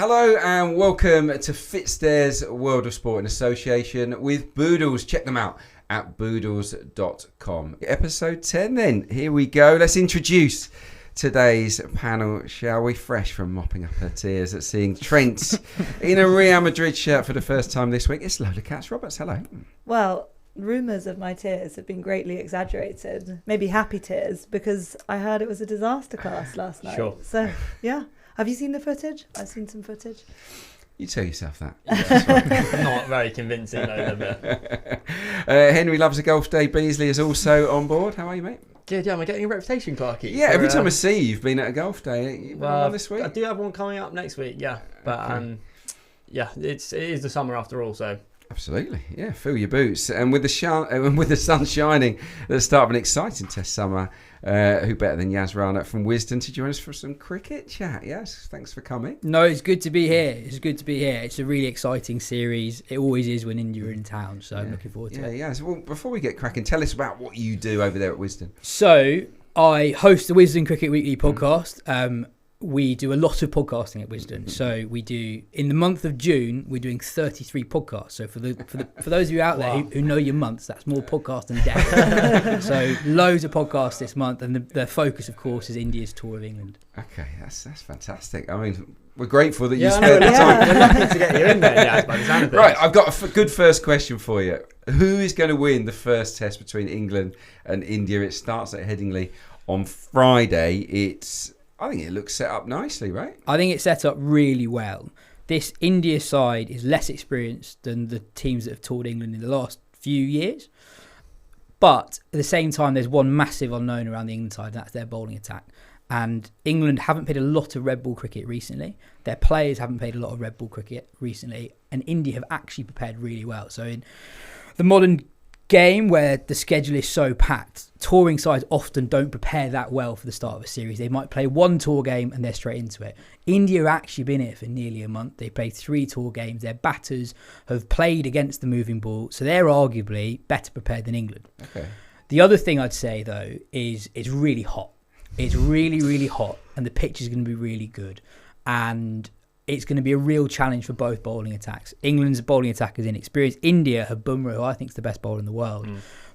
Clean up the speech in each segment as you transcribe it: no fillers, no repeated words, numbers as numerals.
Hello and welcome to Fitzdare's World of Sport in association with Boodles. Check them out at boodles.com. Episode 10 then. Here we go. Let's introduce today's panel, shall we? Fresh from mopping up her tears at seeing Trent in a Real Madrid shirt for the first time this week. It's Lola Roberts. Hello. Well, rumours of my tears have been greatly exaggerated. Maybe happy tears, because I heard it was a disaster class last night. Sure. So, yeah. Have you seen the footage? I've seen some footage. You tell yourself that. Yeah, not very convincing, though. Henry loves a golf day. Beasley is also on board. How are you, mate? Good, yeah. Am I getting a reputation, Clarkey? Yeah, every time I see you, you've been at a golf day. You've been on this week? I do have one coming up next week, yeah. But, yeah, it is the summer after all, so... Absolutely, yeah. Fill your boots, and with the sun shining at the start of an exciting Test summer, who better than Yas Rana from Wisden to join us for some cricket chat? Yes, thanks for coming. No, it's good to be here. It's a really exciting series. It always is when India are in town, so I'm looking forward to it. Yeah. So, well, before we get cracking, tell us about what you do over there at Wisden. So I host the Wisden Cricket Weekly podcast. We do a lot of podcasting at Wisden. So we do, in the month of June, we're doing 33 podcasts. So for those of you out there who know your months, that's more podcast than day. So loads of podcasts this month, and the focus, of course, is India's tour of England. Okay, that's fantastic. I mean, we're grateful that you spent the time. time. We're lucky to get you in there, by the sound of things. Right, I've got a good first question for you. Who is going to win the first Test between England and India? It starts at Headingley on Friday. I think it looks set up nicely, right? I think it's set up really well. This India side is less experienced than the teams that have toured England in the last few years. But at the same time, there's one massive unknown around the England side, and that's their bowling attack. And England haven't played a lot of red ball cricket recently. Their players haven't played a lot of red ball cricket recently. And India have actually prepared really well. So in the modern game where the schedule is so packed, touring sides often don't prepare that well for the start of a series. They might play one tour game and they're straight into it. India have actually been here for nearly a month. They played 3 tour games. Their batters have played against the moving ball, so they're arguably better prepared than England. Okay. The other thing I'd say, though, is it's really hot. It's really, really hot, and the pitch is going to be really good. And it's going to be a real challenge for both bowling attacks. England's bowling attack is inexperienced. India have Bumrah, who I think is the best bowler in the world.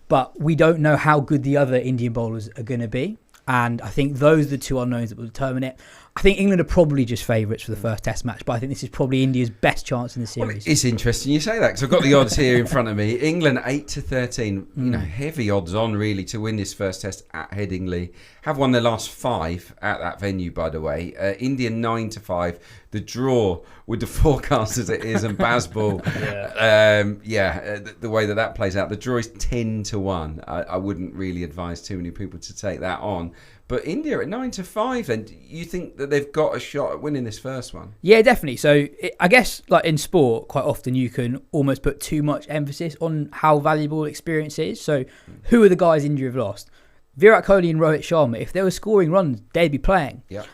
But we don't know how good the other Indian bowlers are going to be. And I think those are the two unknowns that will determine it. I think England are probably just favourites for the first Test match, but I think this is probably India's best chance in the series. Well, it's interesting you say that, because I've got the odds here in front of me. England 8-13, heavy odds on really to win this first Test at Headingley. Have won their last 5 at that venue, by the way. India 9-5. The draw with the forecast as it is, and Bazball, the way that plays out. The draw is 10-1. I wouldn't really advise too many people to take that on. But India at 9-5, then you think that they've got a shot at winning this first one? Yeah, definitely. So I guess, like in sport, quite often you can almost put too much emphasis on how valuable experience is. So who are the guys India have lost? Virat Kohli and Rohit Sharma. If they were scoring runs, they'd be playing. Yeah.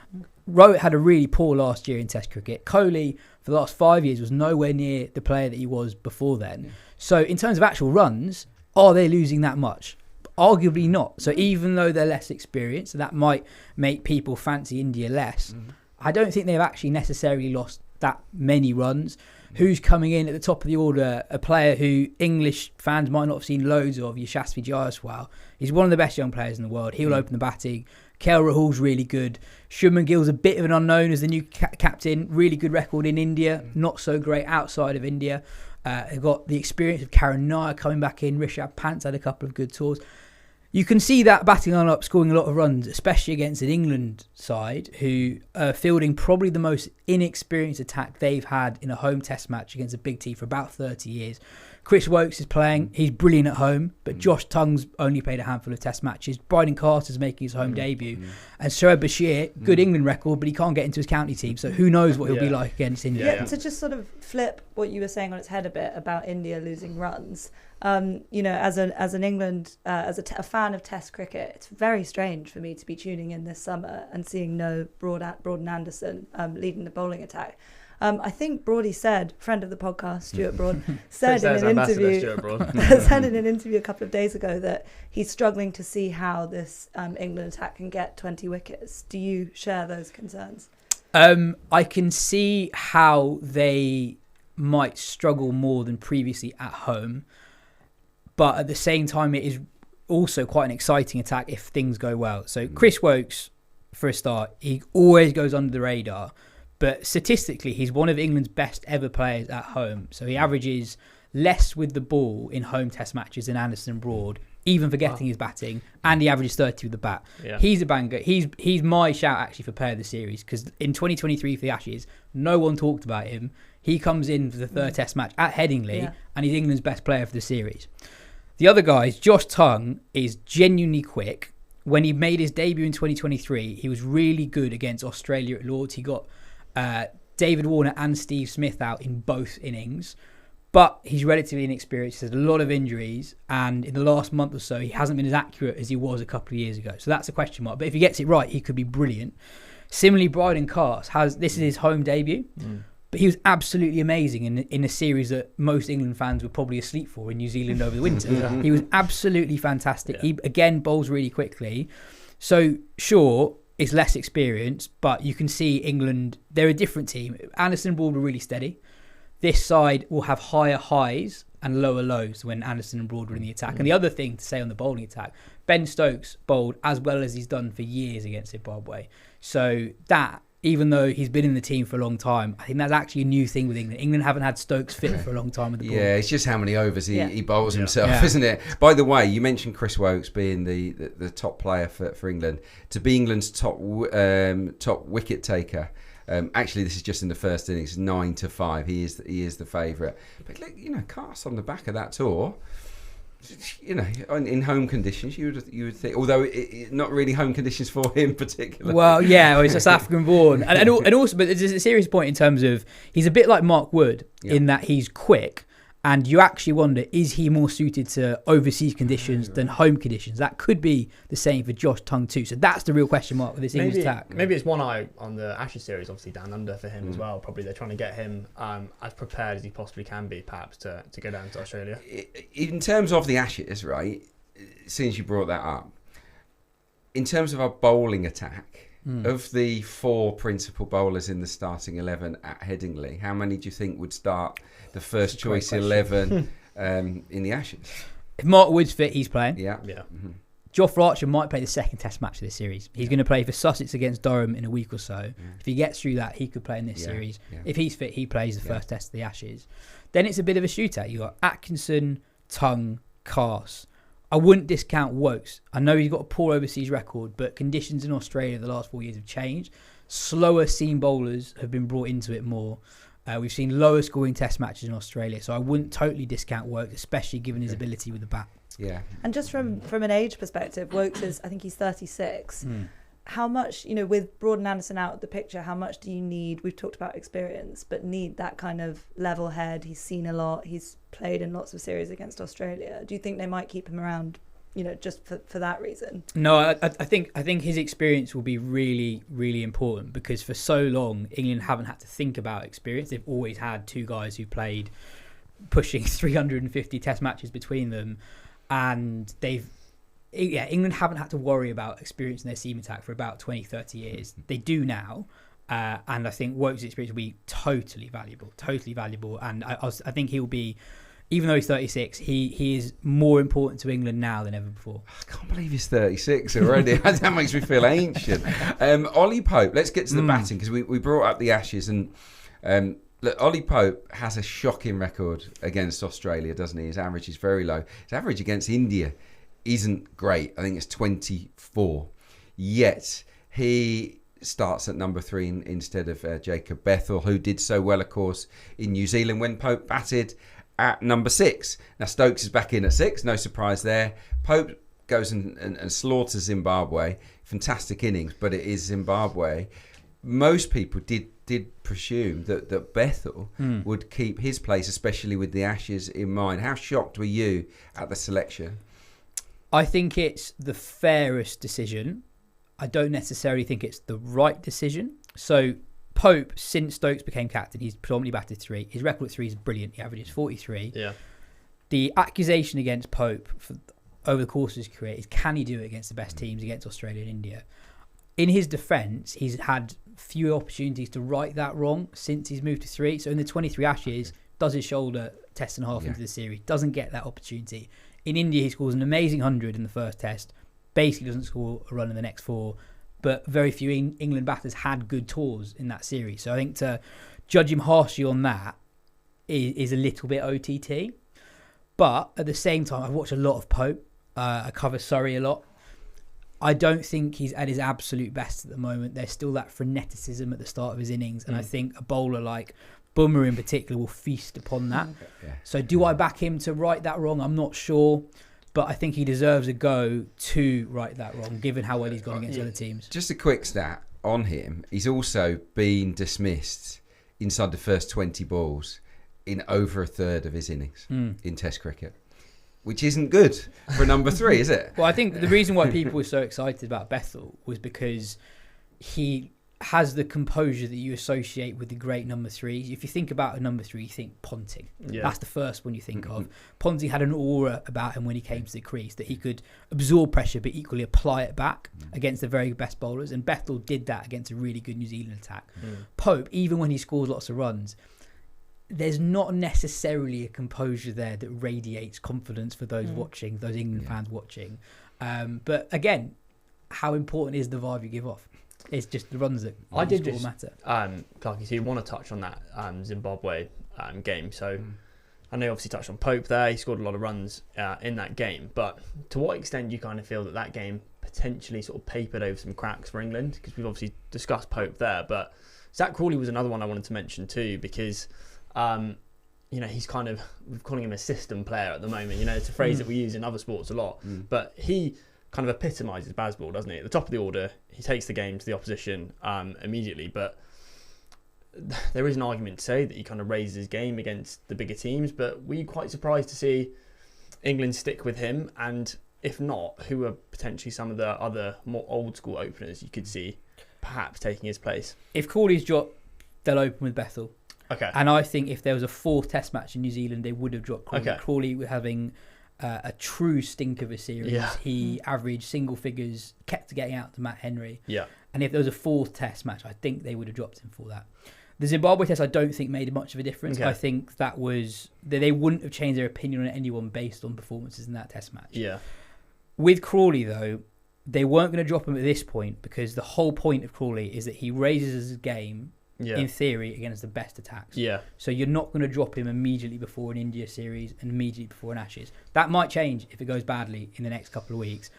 Rohit had a really poor last year in Test cricket. Kohli, for the last 5 years, was nowhere near the player that he was before then. Yeah. So in terms of actual runs, are they losing that much? Arguably not. So even though they're less experienced, that might make people fancy India less. I don't think they've actually necessarily lost that many runs. Who's coming in at the top of the order? A player who English fans might not have seen loads of, Yashasvi Jaiswal. He's one of the best young players in the world. He'll open the batting. KL Rahul's really good. Shubman Gill's a bit of an unknown as the new captain. Really good record in India. Not so great outside of India. They've got the experience of Karan Nair coming back in. Rishabh Pant's had a couple of good tours. You can see that batting line-up scoring a lot of runs, especially against an England side who are fielding probably the most inexperienced attack they've had in a home Test match against a big team for about 30 years. Chris Woakes is playing. He's brilliant at home, but Josh Tongue's only played a handful of Test matches. Bryden Carter's making his home debut. And Shoaib Bashir, good England record, but he can't get into his county team, so who knows what he'll be like against India. Yeah, to just sort of flip what you were saying on its head a bit about India losing runs, as a fan of Test cricket, it's very strange for me to be tuning in this summer and seeing no Broad Anderson leading the bowling attack. I think Broady said, friend of the podcast, Stuart Broad, said in an interview a couple of days ago that he's struggling to see how this England attack can get 20 wickets. Do you share those concerns? I can see how they might struggle more than previously at home, but at the same time, it is also quite an exciting attack if things go well. So Chris Wokes, for a start, he always goes under the radar, but statistically, he's one of England's best ever players at home. So he averages less with the ball in home test matches than Anderson and Broad, even forgetting his batting, and he averages 30 with the bat. Yeah. He's a banger. He's my shout actually for player of the series, because in 2023 for the Ashes, no one talked about him. He comes in for the third test match at Headingley, and he's England's best player for the series. The other guys, Josh Tongue is genuinely quick. When he made his debut in 2023, he was really good against Australia at Lords. He got David Warner and Steve Smith out in both innings. But he's relatively inexperienced. He has a lot of injuries. And in the last month or so, he hasn't been as accurate as he was a couple of years ago. So that's a question mark. But if he gets it right, he could be brilliant. Similarly, Bryden Cast this is his home debut. But he was absolutely amazing in a series that most England fans were probably asleep for in New Zealand over the winter. He was absolutely fantastic. He, again, bowls really quickly. So, sure, it's less experience, but you can see England, they're a different team. Anderson and Broad were really steady. This side will have higher highs and lower lows when Anderson and Broad were in the attack. And the other thing to say on the bowling attack, Ben Stokes bowled as well as he's done for years against Zimbabwe. So that, even though he's been in the team for a long time, I think that's actually a new thing with England. England haven't had Stokes fit for a long time with the ball. Yeah, it's just how many overs he bowls himself, isn't it? By the way, you mentioned Chris Wokes being the top player for England. To be England's top wicket taker, actually, this is just in the first innings, 9-5. He is the favourite. But Cast on the back of that tour, in home conditions, you would think, although not really home conditions for him particularly. Well, yeah, he's a South African born, and also, but there's a serious point in terms of he's a bit like Mark Wood in that he's quick. And you actually wonder, is he more suited to overseas conditions than home conditions? That could be the same for Josh Tongue too. So that's the real question mark with this English attack. Maybe it's one eye on the Ashes series, obviously down under for him as well. Probably they're trying to get him as prepared as he possibly can be, perhaps, to go down to Australia. In terms of the Ashes, right, since you brought that up, in terms of our bowling attack, of the 4 principal bowlers in the starting 11 at Headingley, how many do you think would start the first choice 11 in the Ashes? If Mark Wood's fit, he's playing. Yeah. Joffrey Archer might play the second test match of this series. He's going to play for Sussex against Durham in a week or so. If he gets through that, he could play in this series. If he's fit, he plays the first test of the Ashes. Then it's a bit of a shootout. You've got Atkinson, Tongue, Cast. I wouldn't discount Wokes. I know he's got a poor overseas record, but conditions in Australia the last 4 years have changed. Slower seam bowlers have been brought into it more. We've seen lower scoring test matches in Australia, so I wouldn't totally discount Wokes, especially given his ability with the bat. Yeah. And just from an age perspective, Wokes is, I think he's 36. How much, with Broad and Anderson out of the picture, how much do you need? We've talked about experience, but need that kind of level head. He's seen a lot. He's played in lots of series against Australia. Do you think they might keep him around, just for that reason? No, I think his experience will be really, really important, because for so long, England haven't had to think about experience. They've always had 2 guys who played pushing 350 test matches between them, and England haven't had to worry about experience in their seam attack for about 20, 30 years. They do now. And I think Wokes' experience will be totally valuable. And I think he'll be, even though he's 36, he is more important to England now than ever before. I can't believe he's 36 already. That makes me feel ancient. Ollie Pope, let's get to the batting, because we brought up the Ashes. And look, Ollie Pope has a shocking record against Australia, doesn't he? His average is very low. His average against India isn't great. I think it's 24. Yet he starts at number 3 instead of Jacob Bethel, who did so well, of course, in New Zealand when Pope batted at number 6. Now Stokes is back in at 6, no surprise there. Pope goes and slaughters Zimbabwe. Fantastic innings, but it is Zimbabwe. Most people did presume that Bethel would keep his place, especially with the Ashes in mind. How shocked were you at the selection? I think it's the fairest decision. I don't necessarily think it's the right decision. So Pope, since Stokes became captain, he's predominantly batted 3. His record at 3 is brilliant. He averages 43. Yeah. The accusation against Pope over the course of his career is, can he do it against the best teams, against Australia and India? In his defence, he's had few opportunities to right that wrong since he's moved to 3. So in the 23 Ashes, does his shoulder test and a half into the series, doesn't get that opportunity. In India, he scores an amazing 100 in the first test, basically doesn't score a run in the next 4, but very few England batters had good tours in that series. So I think to judge him harshly on that is a little bit OTT. But at the same time, I've watched a lot of Pope. I cover Surrey a lot. I don't think he's at his absolute best at the moment. There's still that freneticism at the start of his innings, and I think a bowler like Bumrah in particular will feast upon that. So do I back him to right that wrong? I'm not sure, but I think he deserves a go to right that wrong, given how well he's gone against other teams. Just a quick stat on him. He's also been dismissed inside the first 20 balls in over a third of his innings in Test cricket, which isn't good for number 3, is it? Well, I think the reason why people were so excited about Bethel was because he has the composure that you associate with the great number 3s. If you think about a number 3, you think Ponting. That's the first one you think of. Ponting had an aura about him when he came to the crease, that he could absorb pressure but equally apply it back against the very best bowlers, and Bethel did that against a really good New Zealand attack. Pope, even when he scores lots of runs, there's not necessarily a composure there that radiates confidence for those watching, those England fans watching. But again, how important is the vibe you give off? It's just the runs that matter. Clarkey, so you want to touch on that Zimbabwe game. So I know you obviously touched on Pope there. He scored a lot of runs in that game. But to what extent do you kind of feel that game potentially sort of papered over some cracks for England? Because we've obviously discussed Pope there. But Zach Crawley was another one I wanted to mention too, because he's kind of, we're calling him a system player at the moment. It's a phrase that we use in other sports a lot. But he kind of epitomises Bazball, doesn't he? At the top of the order, he takes the game to the opposition immediately. But there is an argument to say that he kind of raises his game against the bigger teams. But were you quite surprised to see England stick with him? And if not, who are potentially some of the other more old school openers you could see perhaps taking his place? If Crawley's dropped, they'll open with Bethel. Okay. And I think if there was a 4th test match in New Zealand, they would have dropped Crawley. Okay. Crawley was having a true stink of a series. Yeah. He averaged single figures, kept getting out to Matt Henry. Yeah. And if there was a 4th test match, I think they would have dropped him for that. The Zimbabwe test, I don't think made much of a difference. Okay. I think that was they wouldn't have changed their opinion on anyone based on performances in that test match. Yeah. With Crawley, though, they weren't going to drop him at this point because the whole point of Crawley is that he raises his game in theory against the best attacks. Yeah. So you're not going to drop him immediately before an India series and immediately before an Ashes. That might change if it goes badly in the next couple of weeks.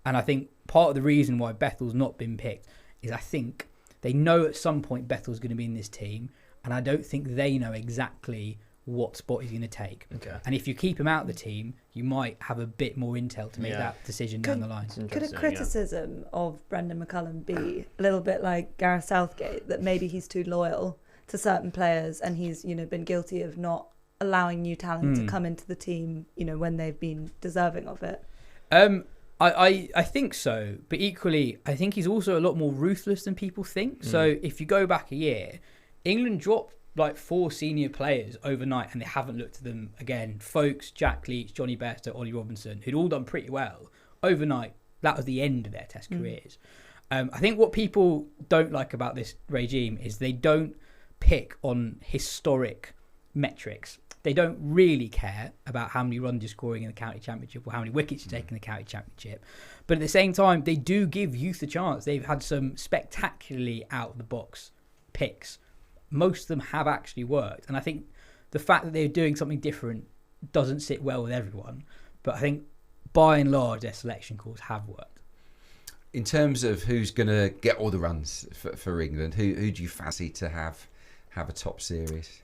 And I think part of the reason why Bethel's not been picked is I think they know at some point Bethel's going to be in this team, and I don't think they know exactly what spot he's going to take. Okay. And if you keep him out of the team, you might have a bit more intel to make that decision down the line. Could a criticism of Brendan McCullum be a little bit like Gareth Southgate, that maybe he's too loyal to certain players and he's been guilty of not allowing new talent to come into the team when they've been deserving of it? I think so, but equally I think he's also a lot more ruthless than people think. So if you go back a year, England dropped like 4 senior players overnight and they haven't looked at them again. Folkes, Jack Leach, Johnny Bairstow, Ollie Robinson, who'd all done pretty well. Overnight, that was the end of their test careers. I think what people don't like about this regime is they don't pick on historic metrics. They don't really care about how many runs you're scoring in the county championship or how many wickets you're taking in the county championship. But at the same time, they do give youth a chance. They've had some spectacularly out-of-the-box picks. Most of them have actually worked. And I think the fact that they're doing something different doesn't sit well with everyone. But I think by and large, their selection calls have worked. In terms of who's going to get all the runs for England, who do you fancy to have a top series?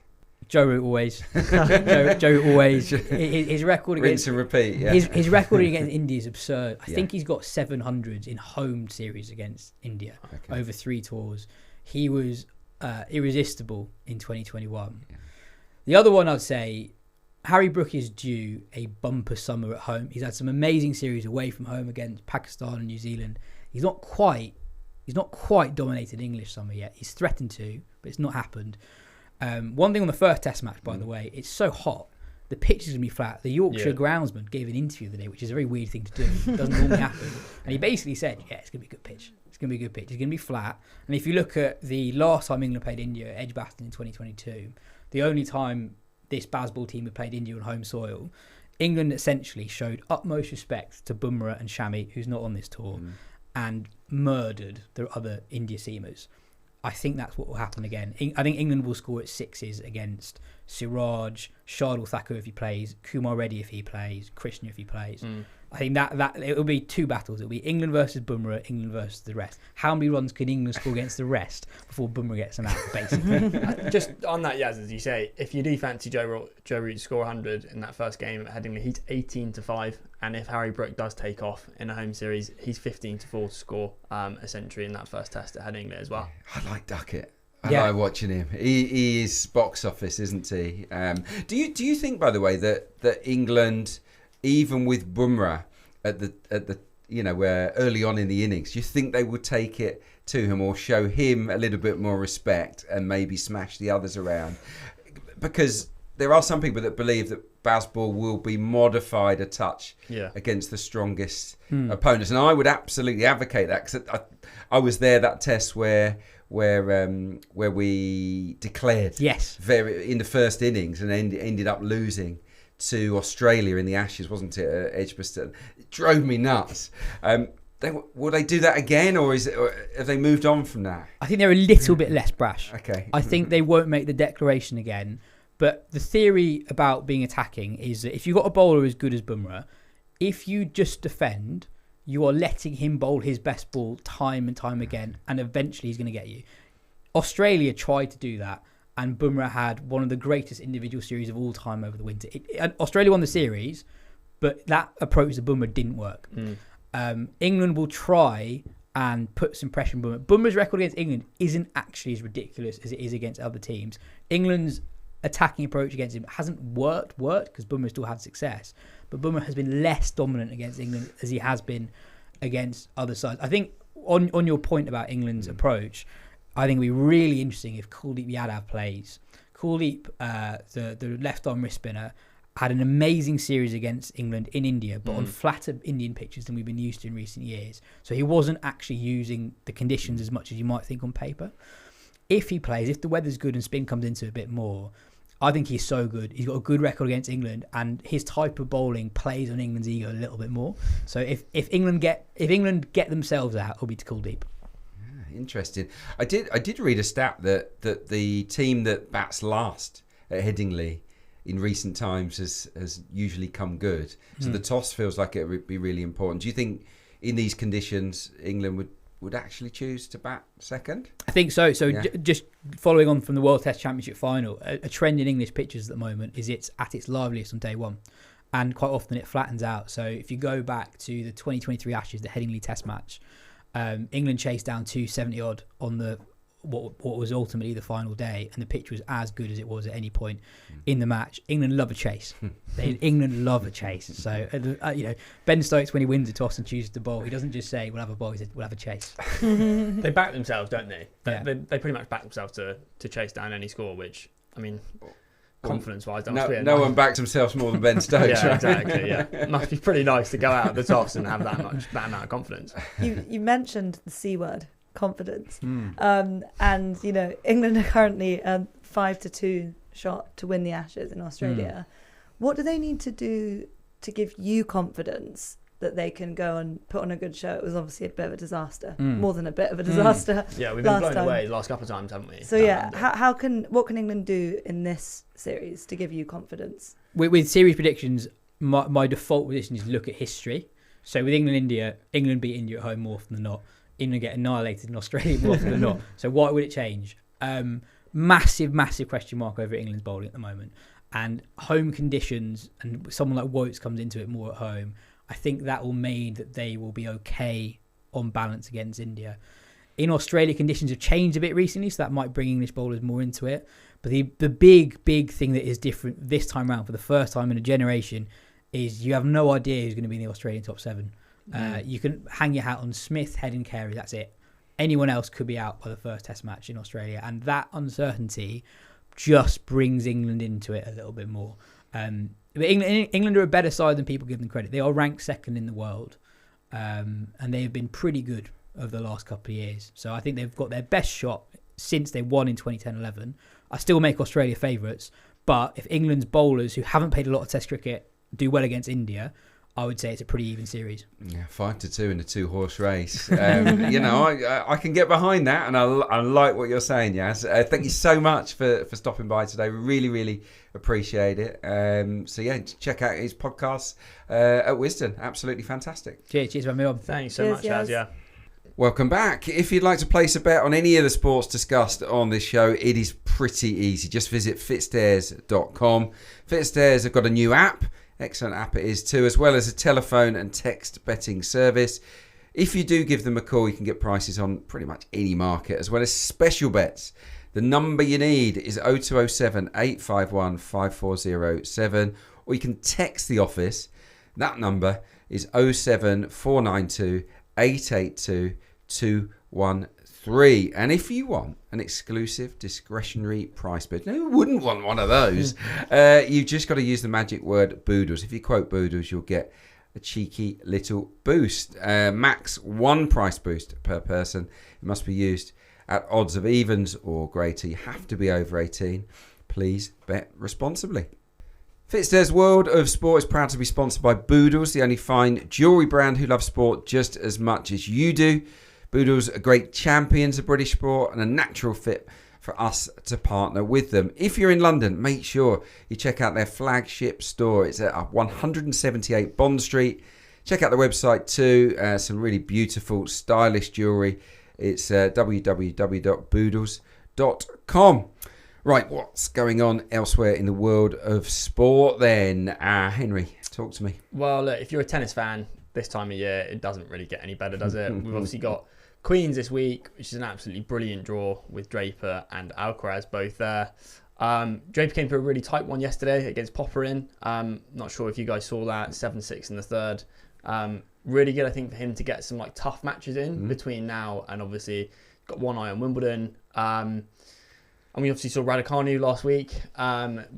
Joe Root always. Joe always. His record Rinse against and repeat. Yeah. His record against India is absurd. I think he's got 700s in home series against India over 3 tours. He was irresistible in 2021. Yeah. The other one I'd say, Harry Brook is due a bumper summer at home. He's had some amazing series away from home against Pakistan and New Zealand. He's not quite dominated English summer yet. He's threatened to, but it's not happened. One thing on the first test match, by the way, it's so hot. the pitch is going to be flat. The Yorkshire Yeah. groundsman gave an interview the other day, which is a very weird thing to do. It doesn't normally happen. And he basically said, yeah, it's going to be a good pitch. It's going to be a good pitch. It's going to be flat. And if you look at the last time England played India at Edgbaston in 2022, the only time this Bazball team had played India on home soil, England essentially showed utmost respect to Bumrah and Shami, who's not on this tour, and murdered the other India seamers. I think that's what will happen again. I think England will score at sixes against Siraj, Shardul Thakur if he plays, Kumar Reddy if he plays, Krishna if he plays. I think that it will be two battles. It will be England versus Bumrah, England versus the rest. How many runs can England score against the rest before Bumrah gets them out, basically? Just on that, Yas, as you say, if you do fancy Joe Root to score 100 in that first game at Headingley, he's 18-5, and if Harry Brook does take off in a home series, he's 15-4 to score a century in that first test at Headingley as well. I like Duckett. I like watching him. He is box office, isn't he? Do you think, by the way, that England, even with Bumrah at the where early on in the innings, do you think they would take it to him or show him a little bit more respect and maybe smash the others around? Because there are some people that believe that Bazball will be modified a touch against the strongest opponents, and I would absolutely advocate that, because I was there that test where we declared in the first innings and ended up losing to Australia in the Ashes, wasn't it, at Edgbaston? It drove me nuts. Will they do that again, or have they moved on from that? I think they're a little bit less brash. Okay. I think they won't make the declaration again. But the theory about being attacking is that if you've got a bowler as good as Bumrah, if you just defend, you are letting him bowl his best ball time and time again, and eventually he's going to get you. Australia tried to do that, and Bumrah had one of the greatest individual series of all time over the winter. Australia won the series, but that approach to Bumrah didn't work. England will try and put some pressure on Bumrah. Bumrah's record against England isn't actually as ridiculous as it is against other teams. England's attacking approach against him hasn't worked because Bumrah still had success, but Bumrah has been less dominant against England as he has been against other sides. I think on your point about England's approach, I think it'd be really interesting if Kuldeep Yadav plays. Kuldeep, the left arm wrist spinner, had an amazing series against England in India, but on flatter Indian pitches than we've been used to in recent years. So he wasn't actually using the conditions as much as you might think on paper. If he plays, if the weather's good and spin comes into it a bit more, I think he's so good. He's got a good record against England, and his type of bowling plays on England's ego a little bit more. So if England get themselves out, it'll be to Kuldeep. Interesting. I did read a stat that the team that bats last at Headingley in recent times has usually come good. So the toss feels like it would be really important. Do you think in these conditions England would actually choose to bat second? I think so. So just following on from the World Test Championship final, a trend in English pitches at the moment is it's at its liveliest on day one. And quite often it flattens out. So if you go back to the 2023 Ashes, the Headingley Test match, England chased down 270 odd on the what was ultimately the final day, and the pitch was as good as it was at any point in the match. England love a chase. England love a chase. So Ben Stokes, when he wins a toss and chooses to bowl, he doesn't just say we'll have a bowl. He says we'll have a chase. They back themselves, don't they? Yeah. They pretty much back themselves to chase down any score. Which, I mean, confidence-wise, no one backs themselves more than Ben Stokes. Yeah, exactly. Yeah, it must be pretty nice to go out of the toss and have that amount of confidence. You mentioned the C word, confidence, and England are currently 5-2 shot to win the Ashes in Australia. What do they need to do to give you confidence that they can go and put on a good show? It was obviously a bit of a disaster, more than a bit of a disaster. Yeah, we've been blown away the last couple of times, haven't we? So what can England do in this series to give you confidence? With series predictions, my default position is look at history. So with England beat India at home more often than not. England get annihilated in Australia more often than not. So why would it change? Massive question mark over England's bowling at the moment. And home conditions, and someone like Woakes comes into it more at home, I think that will mean that they will be okay on balance against India. In Australia, conditions have changed a bit recently, so that might bring English bowlers more into it. But the big thing that is different this time around, for the first time in a generation, is you have no idea who's going to be in the Australian top 7. You can hang your hat on Smith, Head and Carey, that's it. Anyone else could be out by the first test match in Australia, and that uncertainty just brings England into it a little bit more. But England are a better side than people give them credit. They are ranked second in the world, and they have been pretty good over the last couple of years. So I think they've got their best shot since they won in 2010-11. I still make Australia favourites, but if England's bowlers, who haven't played a lot of Test cricket, do well against India, I would say it's a pretty even series. Yeah, 5-2 in a 2-horse race. I can get behind that, and I like what you're saying, Yas. Thank you so much for stopping by today. We really, really appreciate it. Check out his podcasts at Wisden. Absolutely fantastic. Cheers for having me on. Thanks so much, Yas. Yeah. Welcome back. If you'd like to place a bet on any of the sports discussed on this show, it is pretty easy. Just visit fitstairs.com. Fitstairs have got a new app. Excellent app it is too, as well as a telephone and text betting service. If you do give them a call, you can get prices on pretty much any market, as well as special bets. The number you need is 0207 851 5407, or you can text the office. That number is 07492 882 213. And if you want an exclusive discretionary price bid, who wouldn't want one of those? You've just got to use the magic word Boodles. If you quote Boodles, you'll get a cheeky little boost. Max one price boost per person. It must be used at odds of evens or greater. You have to be over 18. Please bet responsibly. Fitstairs World of Sport is proud to be sponsored by Boodles, the only fine jewellery brand who love sport just as much as you do. Boodles are great champions of British sport and a natural fit for us to partner with them. If you're in London, make sure you check out their flagship store. It's at 178 Bond Street. Check out the website too. Some really beautiful, stylish jewellery. It's www.boodles.com. Right, what's going on elsewhere in the world of sport then? Henry, talk to me. Well, look, if you're a tennis fan, this time of year, it doesn't really get any better, does it? We've obviously got Queens this week, which is an absolutely brilliant draw with Draper and Alcaraz both there. Draper came through a really tight one yesterday against Popperin. Not sure if you guys saw that, 7-6 in the third. Really good, I think, for him to get some tough matches in between now and obviously got one eye on Wimbledon. And we obviously saw Raducanu last week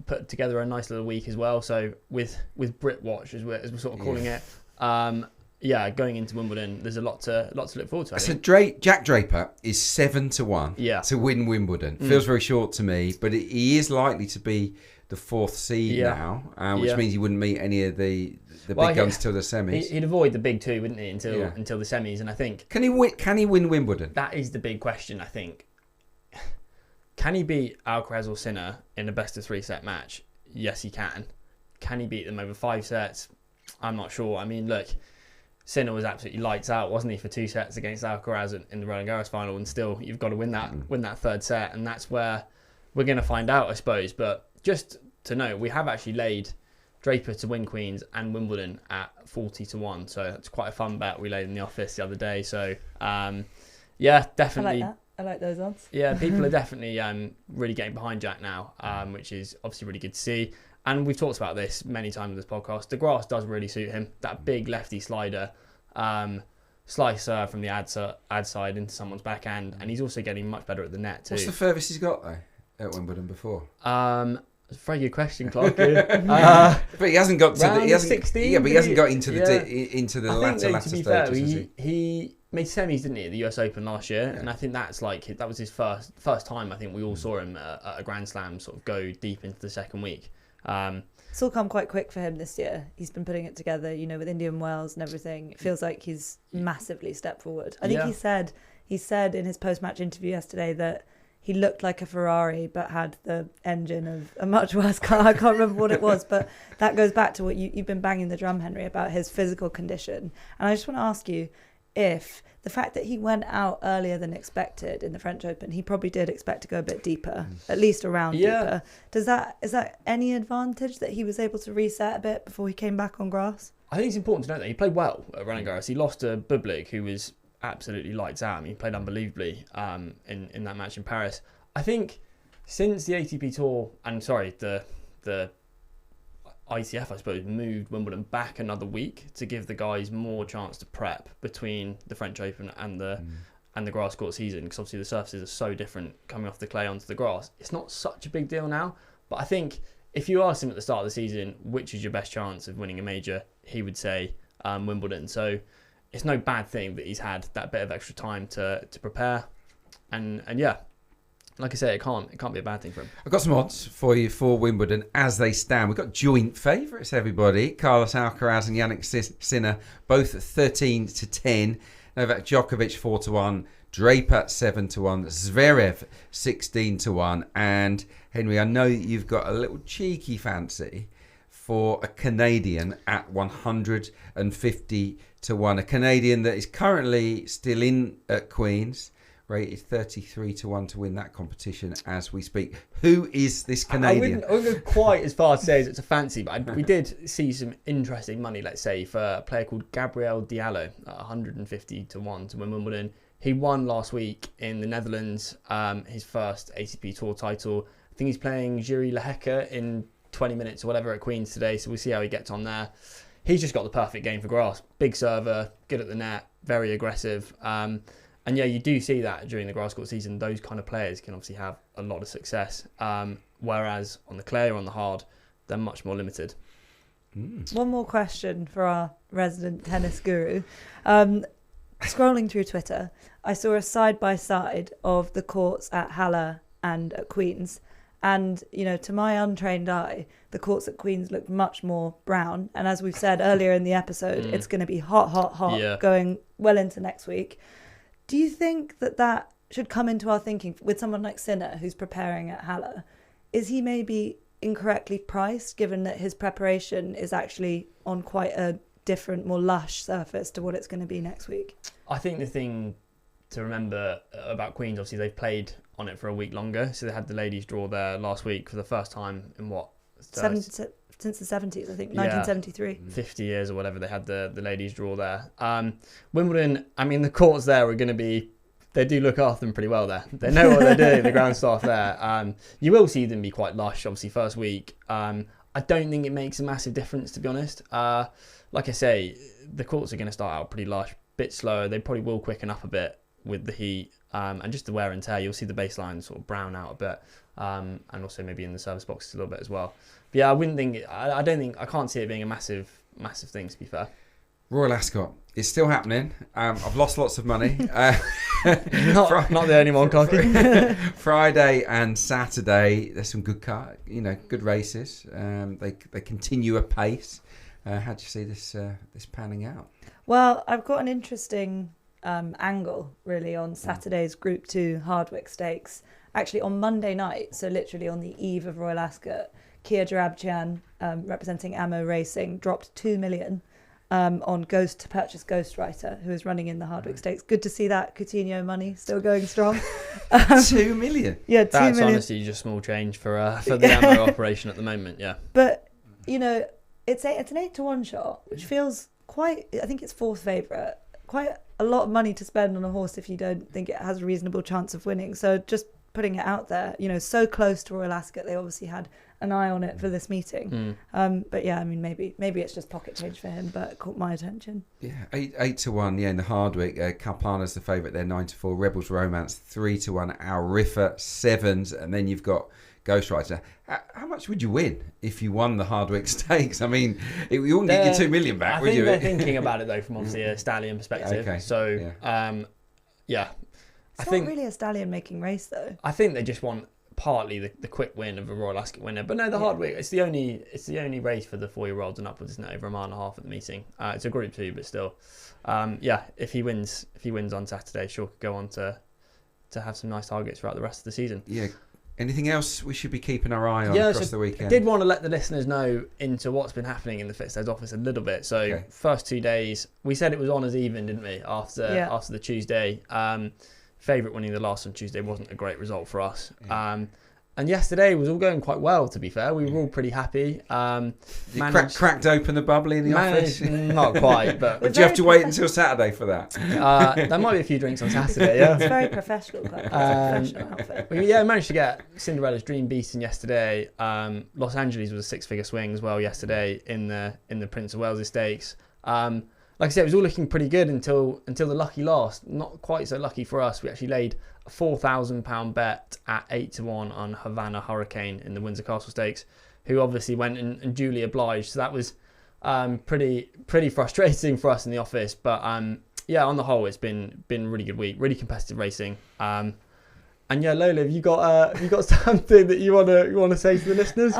put together a nice little week as well. So with Brit Watch, as we're sort of calling it, going into Wimbledon, there's a lot to look forward to. So Jack Draper is 7-1 to win Wimbledon. Feels very short to me, but he is likely to be the fourth seed now, which means he wouldn't meet any of the big guns till the semis. He'd avoid the big two, wouldn't he, until the semis? And I think can he win Wimbledon? That is the big question. I think. Can he beat Alcaraz or Sinner in a best of 3 set match? Yes, he can. Can he beat them over 5 sets? I'm not sure. I mean, look, Sinner was absolutely lights out, wasn't he, for 2 sets against Alcaraz in the Roland Garros final, and still you've got to win that third set, and that's where we're going to find out, I suppose. But just to know, we have actually laid Draper to win Queens and Wimbledon at 40-1, so that's quite a fun bet we laid in the office the other day. So, definitely. I like those odds. Yeah, people are definitely really getting behind Jack now, which is obviously really good to see. And we've talked about this many times in this podcast. The grass does really suit him. That big lefty slider, slicer from the ad side into someone's backhand, and he's also getting much better at the net too. What's the furthest he's got though at Wimbledon before? It's a very good question, Clarkey. But he hasn't got to the 16. Yeah, but he hasn't got into the latter to be stages. Fair, he made semis, didn't he, at the US Open last year? Yeah. And I think that was his first time. I think we all saw him at a Grand Slam sort of go deep into the second week. It's all come quite quick for him this year. He's been putting it together, with Indian Wells and everything. It feels like he's massively stepped forward. I think he said in his post-match interview yesterday that he looked like a Ferrari but had the engine of a much worse car. I can't remember what it was, but that goes back to what you've been banging the drum, Henry, about his physical condition. And I just want to ask you, if the fact that he went out earlier than expected in the French Open, he probably did expect to go a bit deeper, at least a round deeper. Is that any advantage that he was able to reset a bit before he came back on grass? I think it's important to note that he played well at Roland Garros. He lost to Bublik, who was absolutely lights out. I mean, he played unbelievably in that match in Paris. I think since the ATP Tour, the ITF, I suppose, moved Wimbledon back another week to give the guys more chance to prep between the French Open and the grass court season, because obviously the surfaces are so different coming off the clay onto the grass. It's not such a big deal now, but I think if you asked him at the start of the season, which is your best chance of winning a major, he would say Wimbledon. So it's no bad thing that he's had that bit of extra time to prepare. And yeah, like I say, it can't be a bad thing for him. I've got some odds for you for Wimbledon as they stand. We've got joint favourites, everybody. Carlos Alcaraz and Yannick Sinner, both at 13-10. Novak Djokovic 4-1. Draper 7-1. Zverev 16-1. And Henry, I know you've got a little cheeky fancy for a Canadian at 150-1. A Canadian that is currently still in at Queen's, rated 33-1 to win that competition as we speak. Who is this Canadian? I wouldn't go quite as far to say as it's a fancy, but we did see some interesting money, let's say, for a player called Gabriel Diallo at 150-1 to win Wimbledon. He won last week in the Netherlands, his first ATP Tour title. I think he's playing Jiri Lehecka in 20 minutes or whatever at Queen's today, so we'll see how he gets on there. He's just got the perfect game for grass. Big server, good at the net, very aggressive. And yeah, you do see that during the grass court season. Those kind of players can obviously have a lot of success. Whereas on the clay or on the hard, they're much more limited. One more question for our resident tennis guru. Scrolling through Twitter, I saw a side-by-side of the courts at Halle and at Queen's. And, you know, to my untrained eye, the courts at Queen's looked much more brown. And as we've said earlier in the episode, it's going to be hot, going well into next week. Do you think that should come into our thinking with someone like Sinner, who's preparing at Halle? Is he maybe incorrectly priced, given that his preparation is actually on quite a different, more lush surface to what it's going to be next week? I think the thing to remember about Queen's, obviously they've played on it for a week longer. So they had the ladies draw there last week for the first time in what? Since the 70s, I think, 1973. 50 years or whatever, they had the ladies draw there. Wimbledon, I mean, the courts there are going to be, they do look after them pretty well there. They know what they're doing, the ground staff there. You will see them be quite lush, obviously, first week. I don't think it makes a massive difference, to be honest. Like I say, the courts are going to start out pretty lush, bit slower. They probably will quicken up a bit with the heat and just the wear and tear. You'll see the baseline sort of brown out a bit. And also maybe in the service boxes a little bit as well. But yeah, I can't see it being a massive thing, to be fair. Royal Ascot. It's still happening. I've lost lots of money. Not the only one, Clarkey. Friday and Saturday, there's some good good races. They continue apace. How do you see this panning out? Well, I've got an interesting angle, really, on Saturday's Group 2 Hardwick Stakes. Actually, on Monday night, so literally on the eve of Royal Ascot, Kia Jarabchian, representing Ammo Racing, dropped 2 million on to purchase Ghostwriter, who is running in the Hardwick Stakes. Good to see that Coutinho money still going strong. 2 million? Yeah, 2 million. That's honestly just small change for the Ammo operation at the moment, yeah. But, you know, it's an 8-1 shot, which feels quite, I think it's fourth favourite, quite a lot of money to spend on a horse if you don't think it has a reasonable chance of winning. So just putting it out there, you know, so close to Royal Ascot, they obviously had an eye on it for this meeting. But yeah, I mean, maybe it's just pocket change for him, but it caught my attention. Yeah, 8-1. Yeah, in the Hardwick, Kalpana's the favourite there, 9-4. Rebels Romance 3-1. Alrifa 7s, and then you've got Ghostwriter. How much would you win if you won the Hardwick Stakes? I mean, you wouldn't get your 2 million back, would you? I think they're thinking about it though from obviously a stallion perspective. Okay. So yeah. It's not really a stallion making race though. I think they just want partly the quick win of a Royal Ascot winner, but no, the Hardwick. It's the only race for the 4-year-olds and upwards, isn't it? Over a mile and a half at the meeting. It's a Group 2, but still, if he wins on Saturday, sure could go on to have some nice targets throughout the rest of the season. Yeah. Anything else we should be keeping our eye on across the weekend? I did want to let the listeners know into what's been happening in the Fitsteads office a little bit. So First 2 days, we said it was on as even, didn't we? After the Tuesday. Favourite winning the last on Tuesday wasn't a great result for us. Yeah. And yesterday was all going quite well, to be fair. We were all pretty happy. Cracked open the bubbly in the office? Not quite, but... Would you have to wait until Saturday for that? There might be a few drinks on Saturday, yeah. It's very professional, professional outfit. We managed to get Cinderella's Dream Beaten yesterday. Los Angeles was a 6-figure swing as well yesterday in the Prince of Wales Stakes. like I said, it was all looking pretty good until the lucky last. Not quite so lucky for us. We actually laid a £4,000 bet at 8-1 on Havana Hurricane in the Windsor Castle Stakes, who obviously went and duly obliged. So that was pretty frustrating for us in the office. But yeah, on the whole, it's been a really good week, really competitive racing. And yeah, Lola, have you got something that you wanna say to the listeners?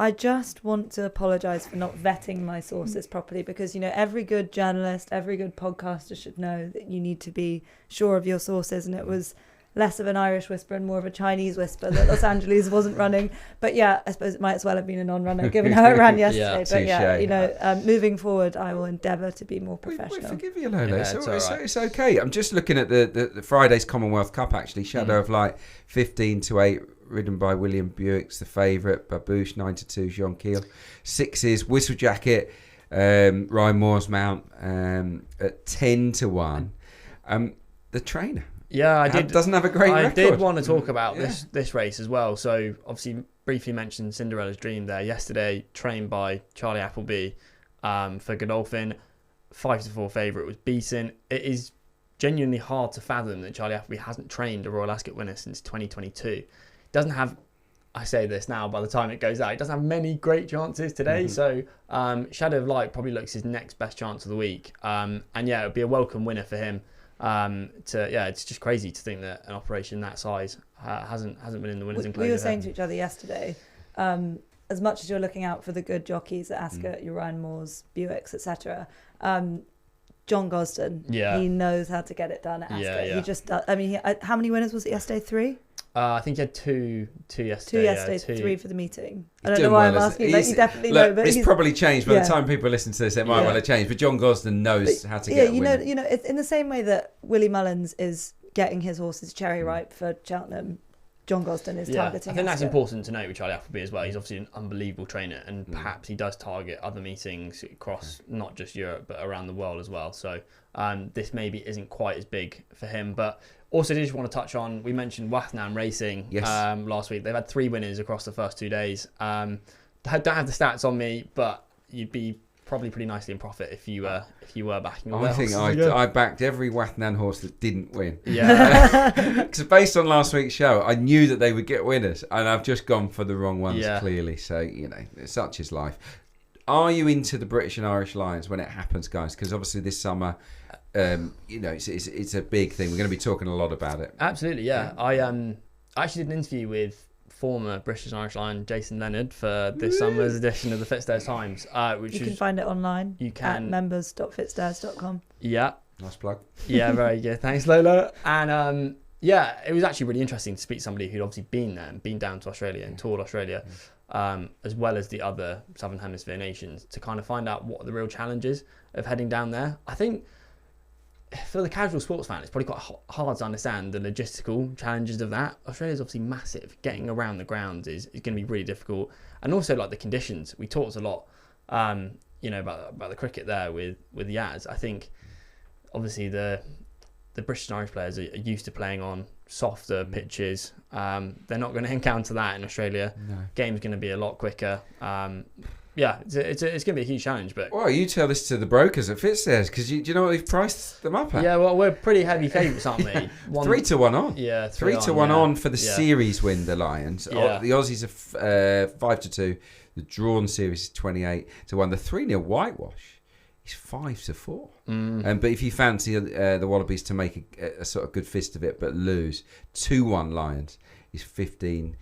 I just want to apologise for not vetting my sources properly, because, you know, every good journalist, every good podcaster should know that you need to be sure of your sources, and it was less of an Irish whisper and more of a Chinese whisper that Los Angeles wasn't running. But yeah, I suppose it might as well have been a non-runner given how it ran yesterday. But yeah, you know, moving forward, I will endeavour to be more professional. We forgive you, Lola. Yeah, it's okay. I'm just looking at the Friday's Commonwealth Cup, actually. Shadow of Light, 15-8. Ridden by William Buick's the favourite. Babouche 9-2. Jean Keel 6s. Whistle Jacket. Ryan Moore's mount at 10-1. The trainer. Yeah, doesn't have a great record. I did want to talk about this race as well. So obviously, briefly mentioned Cinderella's Dream there yesterday, trained by Charlie Appleby for Godolphin. 5-4 favourite, was beaten. It is genuinely hard to fathom that Charlie Appleby hasn't trained a Royal Ascot winner since 2022. Doesn't have, I say this now, by the time it goes out, he doesn't have many great chances today. So Shadow of Light probably looks his next best chance of the week. And yeah, it would be a welcome winner for him. It's just crazy to think that an operation that size hasn't been in the winners' enclosure. We were saying to each other yesterday, as much as you're looking out for the good jockeys at Ascot, your Ryan Moores, Buicks, etc., John Gosden, he knows how to get it done at Ascot. He just does. I mean, how many winners was it yesterday? 3? I think he had two yesterday. 2 yesterday, 3 for the meeting. I don't know why I'm asking, but you definitely know. But it's probably changed by the time people listen to this. It might well have changed, but John Gosden knows how to get. Yeah, you know, it's in the same way that Willie Mullins is getting his horses cherry ripe for Cheltenham. John Gosden is targeting. I think that's important to note with Charlie Appleby as well. He's obviously an unbelievable trainer, and perhaps he does target other meetings across not just Europe but around the world as well. So this maybe isn't quite as big for him. But also, did just want to touch on, we mentioned Wathnam Racing last week. They've had 3 winners across the first 2 days. Don't have the stats on me, but you'd be probably pretty nicely in profit if you were backing all I think I backed every Wathnam horse that didn't win. Yeah. Because based on last week's show, I knew that they would get winners, and I've just gone for the wrong ones, clearly. So, you know, such is life. Are you into the British and Irish Lions when it happens, guys? Because obviously this summer, you know, it's a big thing. We're going to be talking a lot about it. Absolutely, yeah. I actually did an interview with former British and Irish Lion Jason Leonard for this summer's edition of the Fitstairs Times, which you can find it online. You can at members.fitstairs.com. Yeah, nice plug. Yeah, very good. Thanks, Lola. And yeah, it was actually really interesting to speak to somebody who'd obviously been there and been down to Australia and toured Australia, as well as the other Southern Hemisphere nations, to kind of find out what are the real challenges of heading down there. I think for the casual sports fan, it's probably quite hard to understand the logistical challenges of that. Australia's obviously massive. Getting around the grounds is going to be really difficult. And also, like, the conditions. We talked a lot, you know, about the cricket there with Yas. I think, obviously, the British and Irish players are used to playing on softer pitches. They're not going to encounter that in Australia. No. Game's going to be a lot quicker. Yeah, it's going to be a huge challenge. But well, you tell this to the brokers at Fitstairs, because do you know what they've priced them up at? Yeah, well, we're pretty heavy favourites, aren't we? 3-1 on. Yeah, 3-1 on for the series win, the Lions. Yeah. The Aussies are 5-2. The drawn series is 28-1. The 3-0 whitewash is 5-4. But if you fancy the Wallabies to make a sort of good fist of it but lose, 2-1 Lions is 15-8.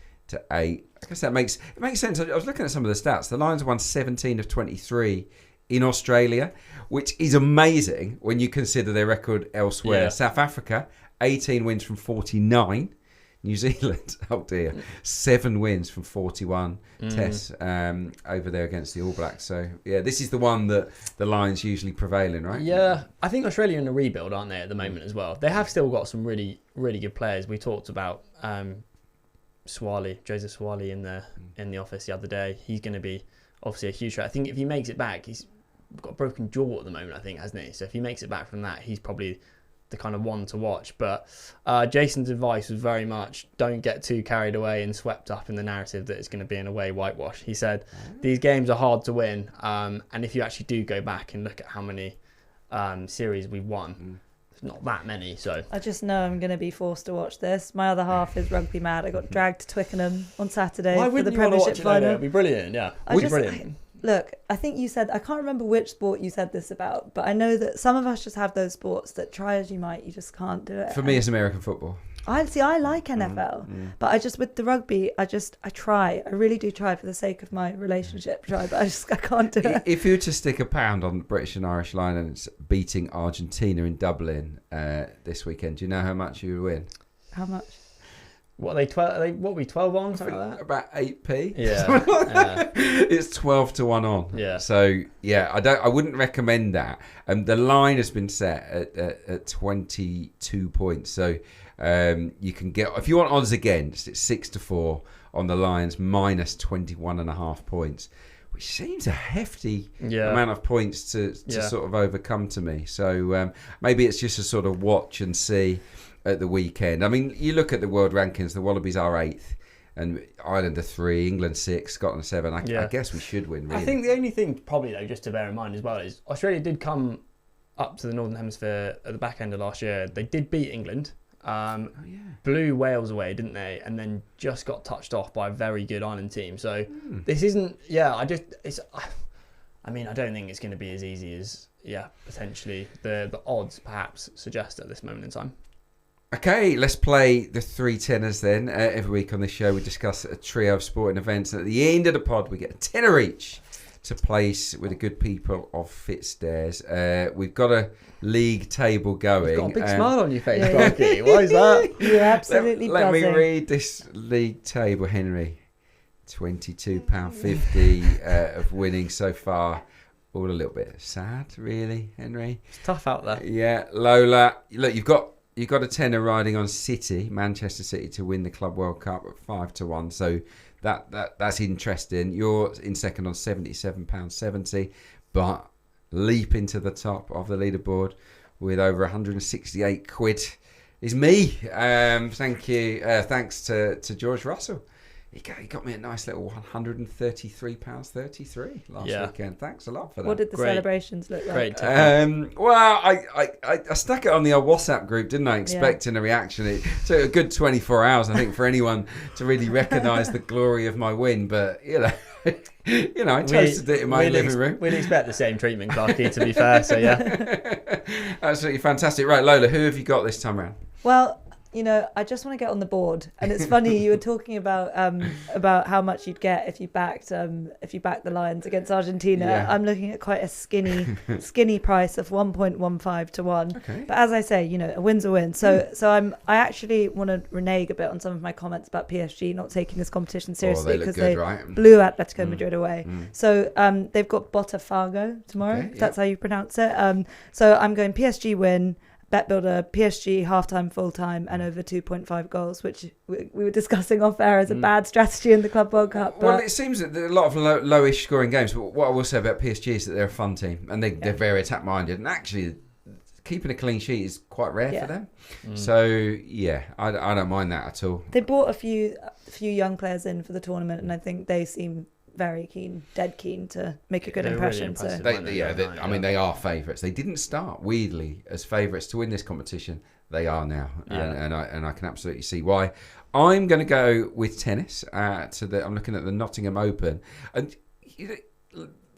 I guess it makes sense. I was looking at some of the stats. The Lions won 17 of 23 in Australia, which is amazing when you consider their record elsewhere. Yeah. South Africa, 18 wins from 49. New Zealand, oh dear, 7 wins from 41 tests over there against the All Blacks. So, yeah, this is the one that the Lions usually prevail in, right? Yeah, I think Australia are in a rebuild, aren't they, at the moment as well? They have still got some really, really good players. We talked about Joseph Swally in the office the other day. He's going to be obviously a huge threat. I think if he makes it back, he's got a broken jaw at the moment, I think, hasn't he? So if he makes it back from that, he's probably the kind of one to watch. But Jason's advice was very much don't get too carried away and swept up in the narrative that it's going to be an away whitewash. He said these games are hard to win, and if you actually do go back and look at how many series we've won, it's not that many. So I just know I'm going to be forced to watch this. My other half is rugby mad. I got dragged to Twickenham on Saturday for the Premiership final. It'd be brilliant, yeah. Look, I think you said, I can't remember which sport you said this about, but I know that some of us just have those sports that try as you might, you just can't do it. For me, it's American football. I like NFL, but I just, with the rugby, I try. I really do try for the sake of my relationship, but I can't do it. If you were to stick a pound on the British and Irish Lions beating Argentina in Dublin this weekend, do you know how much you would win? How much? What are they? 12 on? Something like that? About 8p. Yeah. It's 12 to 1 on. Yeah. So yeah, I wouldn't recommend that. The line has been set at 22 points. So you can get, if you want odds against, it's 6 to 4 on the Lions minus 21.5 points, which seems a hefty amount of points to sort of overcome to me. So maybe it's just a sort of watch and see at the weekend. I mean, you look at the world rankings, the Wallabies are 8th and Ireland are 3, England 6, Scotland 7. I guess we should win, really. I think the only thing probably, though, just to bear in mind as well, is Australia did come up to the Northern Hemisphere at the back end of last year. They did beat England, blew Wales away, didn't they? And then just got touched off by a very good Ireland team. So this isn't, I don't think it's going to be as easy as, potentially the odds perhaps suggest at this moment in time. Okay, let's play the 3 tenors then. Every week on this show, we discuss a trio of sporting events. And at the end of the pod, we get a tenner each to place with the good people of Fitzdares. We've got a league table going. You've got a big smile on your face, Clarkey. Why is that? You're absolutely Let me buzzing. read this league table, Henry. £22.50 of winning so far. All a little bit sad, really, Henry. It's tough out there. Yeah, Lola. Look, you've got a tenner riding on City, Manchester City, to win the Club World Cup at 5 to 1. So that's interesting. You're in second on £77.70, but leaping to the top of the leaderboard with over 168 quid is me. Thank you. Thanks to George Russell. He got me a nice little £133.33 last weekend. Thanks a lot for that. What did the celebrations look like? Great. Well, I stuck it on the old WhatsApp group, didn't I? Expecting a reaction. It took a good 24 hours, I think, for anyone to really recognise the glory of my win. But I toasted it in my living room. We'd expect the same treatment, Clarkey, to be fair. So absolutely fantastic. Right, Lola, who have you got this time around? Well, I just want to get on the board, and it's funny you were talking about how much you'd get if you backed the Lions against Argentina. Yeah. I'm looking at quite a skinny price of 1.15 to 1. Okay. But as I say, a win's a win. So I actually want to renege a bit on some of my comments about PSG not taking this competition seriously because they blew Atletico Madrid away. So they've got Botafogo tomorrow. If that's how you pronounce it. So I'm going PSG win. Bet builder, PSG half-time, full-time, and over 2.5 goals, which we were discussing off air as a bad strategy in the Club World Cup. Well, it seems that there are a lot of lowish scoring games, but what I will say about PSG is that they're a fun team, and they're very attack-minded, and actually keeping a clean sheet is quite rare for them. So, I don't mind that at all. They brought a few young players in for the tournament, and I think they seem very dead keen to make a good impression. Really they are favourites. They didn't start weirdly as favourites to win this competition. They are now, and I can absolutely see why. I'm going to go with tennis. I'm looking at the Nottingham Open, and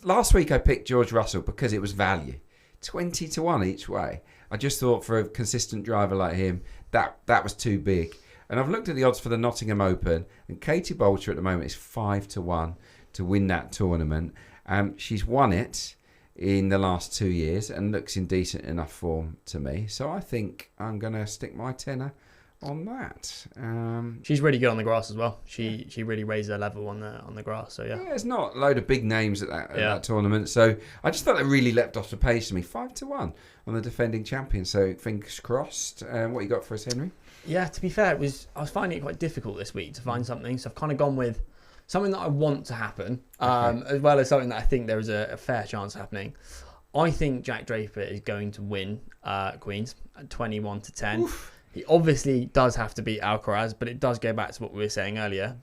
last week I picked George Russell because it was value, 20 to 1 each way. I just thought for a consistent driver like him, that was too big. And I've looked at the odds for the Nottingham Open, and Katie Boulter at the moment is 5 to 1. To win that tournament. She's won it in the last 2 years and looks in decent enough form to me. So I think I'm going to stick my tenner on that. She's really good on the grass as well. She really raised her level on the grass. So there's not a load of big names at that tournament. So I just thought they really leapt off the page to me. 5 to 1 on the defending champion. So fingers crossed. What you got for us, Henry? Yeah, to be fair, I was finding it quite difficult this week to find something. So I've kind of gone with something that I want to happen, as well as something that I think there is a fair chance happening. I think Jack Draper is going to win Queen's at 21-10. Oof. He obviously does have to beat Alcaraz, but it does go back to what we were saying earlier.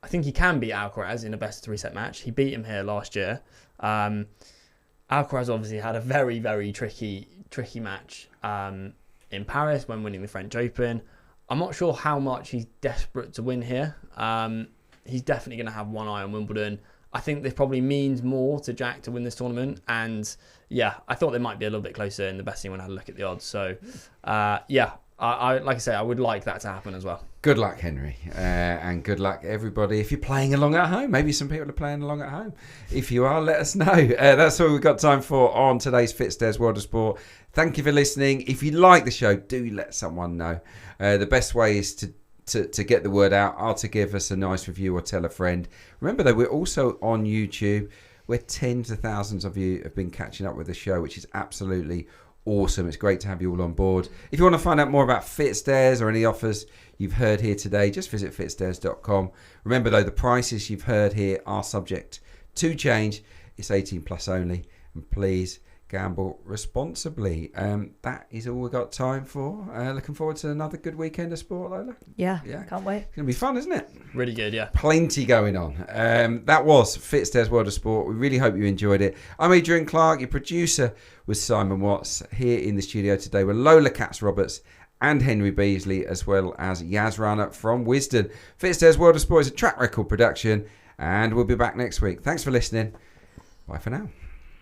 I think he can beat Alcaraz in a best of 3-set match. He beat him here last year. Alcaraz obviously had a very, very tricky match in Paris when winning the French Open. I'm not sure how much he's desperate to win here. He's definitely going to have one eye on Wimbledon. I think this probably means more to Jack to win this tournament. And yeah, I thought they might be a little bit closer in the betting when I had a look at the odds. So yeah, I like I say, I would like that to happen as well. Good luck, Henry, and good luck, everybody. If you're playing along at home, maybe some people are playing along at home. If you are, let us know. That's all we've got time for on today's FitStairs World of Sport. Thank you for listening. If you like the show, do let someone know. The best way is to get the word out are to give us a nice review or tell a friend. Remember, though, we're also on YouTube, where tens of thousands of you have been catching up with the show, which is absolutely awesome. It's great to have you all on board. If you want to find out more about FitStairs or any offers you've heard here today, just visit fitstairs.com. Remember, though, the prices you've heard here are subject to change. It's 18 plus only, and please gamble responsibly. That is all we've got time for. Looking forward to another good weekend of sport, Lola. Yeah, can't wait. It's going to be fun, isn't it? Really good, yeah. Plenty going on. That was FitStairs World of Sport. We really hope you enjoyed it. I'm Adrian Clark. Your producer was Simon Watts. Here in the studio today were Lola Katz-Roberts and Henry Beasley, as well as Yas Rana from Wisden. FitStairs World of Sport is a track record production, and we'll be back next week. Thanks for listening. Bye for now.